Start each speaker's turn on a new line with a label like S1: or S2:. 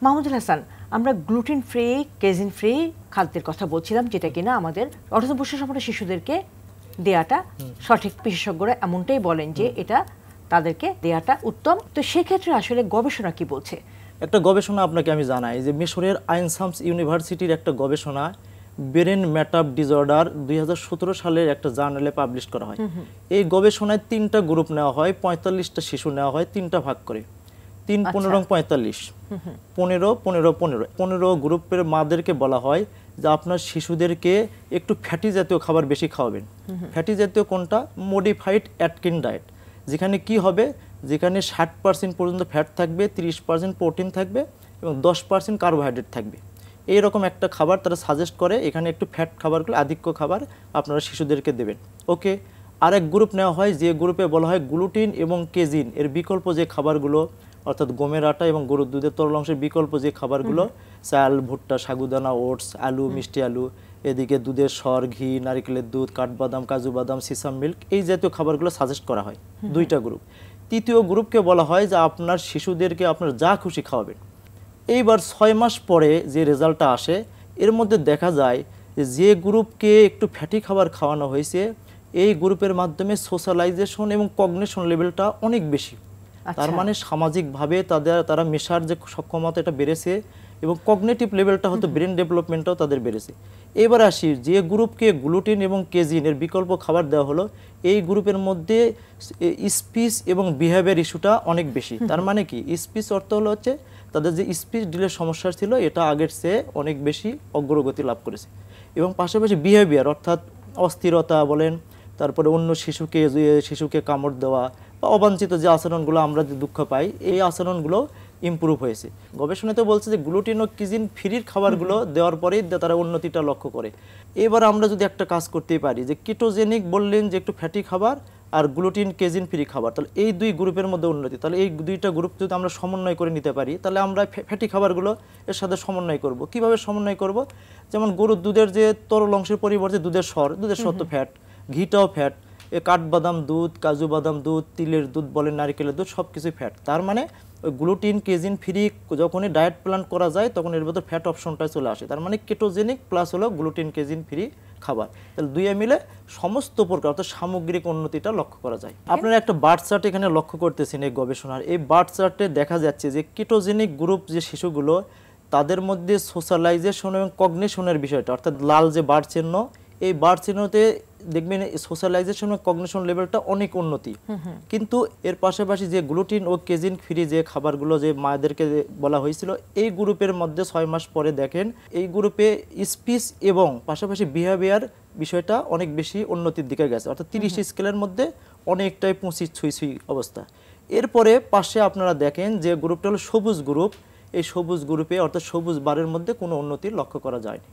S1: মাহমুদুল হাসান, আমরা gluten free casein free খাদ্যের কথা বলছিলাম, যেটা কিনা আমাদের অটিজম পুষ্টিসম্পন্ন শিশুদেরকে দেয়াটা সঠিক। বিশেষজ্ঞরা এমনটাই বলেন যে এটা তাদেরকে দেয়াটা উত্তম। তো সেক্ষেত্রে আসলে গবেষণা কি বলছে?
S2: একটা গবেষণা আপনাকে আমি জানাই যে মিশরের আইন সামস ইউনিভার্সিটির একটা গবেষণা ব্রেন ম্যাটাপ ডিসঅর্ডার 2017 সালের একটা জার্নালে পাবলিশ করা হয়। এই গবেষণায় 3টা গ্রুপ নেওয়া হয়, 45টা শিশু নেওয়া হয় 3টা ভাগ করে, 3, 15, 45, 15, 15, 15। 15 গ্রুপের মাদেরকে বলা হয় যে আপনার শিশুদেরকে একটু ফ্যাটি জাতীয় খাবার বেশি খাওয়াবেন। ফ্যাটি জাতীয় কোনটা? মডিফাইড অ্যাটকিন ডায়েট, যেখানে কি হবে, যেখানে 60% পর্যন্ত ফ্যাট থাকবে, 30% প্রোটিন থাকবে এবং 10% কার্বোহাইড্রেট থাকবে। এইরকম একটা খাবার তারা সাজেস্ট করে। এখানে একটু ফ্যাট খাবারগুলো, আধিক্য খাবার আপনারা শিশুদেরকে দেবেন। ওকে, আরেক গ্রুপ নেওয়া হয় যে গ্রুপে বলা হয় গ্লুটিন এবং কেজিন এর বিকল্প যে খাবারগুলো, অর্থাৎ গমের আটা এবং গরুর দুধের তরল অংশের বিকল্প যে খাবারগুলো, চাল, ভুট্টা, সাগুদানা, ওটস, আলু, মিষ্টি আলু, এদিকে দুধের সর, ঘি, নারিকেলের দুধ, কাঠবাদাম, কাজু বাদাম, সিসাম মিল্ক, এই জাতীয় খাবারগুলো সাজেস্ট করা হয়। 2টা গ্রুপ। তৃতীয় গ্রুপকে বলা হয় যে আপনার শিশুদেরকে আপনার যা খুশি খাওয়াবেন। এইবার 6 মাস পরে যে রেজাল্টটা আসে, এর মধ্যে দেখা যায় যে গ্রুপকে একটু ফ্যাটি খাবার খাওয়ানো হয়েছে, এই গ্রুপের মাধ্যমে সোশ্যালাইজেশন এবং কগনিশন লেভেলটা অনেক বেশি। তার মানে সামাজিকভাবে তারা মেশার যে সক্ষমতা এটা বেড়েছে এবং কগনিটিভ লেভেলটা হয়তো ব্রেন ডেভেলপমেন্টটাও তাদের বেড়েছে। এবার আসি যে গ্রুপকে গ্লুটিন এবং কেজিন এর বিকল্প খাবার দেওয়া হলো, এই গ্রুপের মধ্যে স্পিচ এবং বিহেভিয়ার ইস্যুটা অনেক বেশি। তার মানে কি? স্পিচ অর্থ হলো হচ্ছে তাদের যে স্পিচ ডিলের সমস্যা ছিল এটা আগের চেয়ে অনেক বেশি অগ্রগতি লাভ করেছে। এবং পাশাপাশি বিহেভিয়ার অর্থাৎ অস্থিরতা বলেন, তারপরে অন্য শিশুকে কামড় দেওয়া বা অবাঞ্ছিত যে আচরণগুলো আমরা যে দুঃখ পাই, এই আচরণগুলো ইমপ্রুভ হয়েছে। গবেষণাতে বলছে যে গ্লুটিন ও কিজিন ফ্রির খাবারগুলো দেওয়ার পরেই তারা উন্নতিটা লক্ষ্য করে। এবার আমরা যদি একটা কাজ করতেই পারি যে কিটোজেনিক বললেন যে একটু ফ্যাটি খাবার আর গ্লুটিন কেজিন ফ্রি খাবার, তাহলে এই 2 গ্রুপের মধ্যে উন্নতি। তাহলে এই 2টা গ্রুপ যদি আমরা সমন্বয় করে নিতে পারি, তাহলে আমরা ফ্যাটি খাবারগুলো এর সাথে সমন্বয় করব। কিভাবে সমন্বয় করব? যেমন গরুর দুধের যে তরল অংশের পরিবর্তে দুধের সর তো ফ্যাট, ঘিটাও ফ্যাট, কাঠবাদাম দুধ, কাজু বাদাম দুধ, তিলের দুধ বলেন, নারিকেলের দুধ, সব কিছুই ফ্যাট। তার মানে ওই গ্লুটিন কেজিন ফ্রি যখনই ডায়েট প্ল্যান করা যায় তখন এর ভেতর ফ্যাট অপশনটা চলে আসে। তার মানে কেটোজেনিক প্লাস হলো গ্লুটিন কেজিন ফ্রি খাবার, তাহলে 2 মিলে সমস্ত প্রকার অর্থাৎ সামগ্রিক উন্নতিটা লক্ষ্য করা যায়। আপনারা একটা বার্থ চার্ট এখানে লক্ষ্য করতেছেন এই গবেষণার। এই বার্থ চার্টে দেখা যাচ্ছে যে কেটোজেনিক গ্রুপ যে শিশুগুলো, তাদের মধ্যে সোশ্যালাইজেশন এবং কগনিশনের বিষয়টা, অর্থাৎ লাল যে বার চিহ্ন, এই বার চিহ্নতে দেখবেন সোশ্যালাইজেশন ও কগনিশন লেভেলটা অনেক উন্নতি। কিন্তু এর পাশাপাশি যে গ্লুটিন ও কেজিন ফ্রি যে খাবারগুলো যে মায়েদেরকে বলা হয়েছিল, এই গ্রুপের মধ্যে 6 মাস পরে দেখেন এই গ্রুপে স্পিচ এবং পাশাপাশি বিহেভিয়ার বিষয়টা অনেক বেশি উন্নতির দিকে গেছে, অর্থাৎ 30 স্কেলের মধ্যে অনেকটাই 25 ছুঁই অবস্থা। এরপরে পাশে আপনারা দেখেন যে গ্রুপটা হলো সবুজ গ্রুপ, এই সবুজ গ্রুপে অর্থাৎ সবুজ বারের মধ্যে কোনো উন্নতি লক্ষ্য করা যায়নি।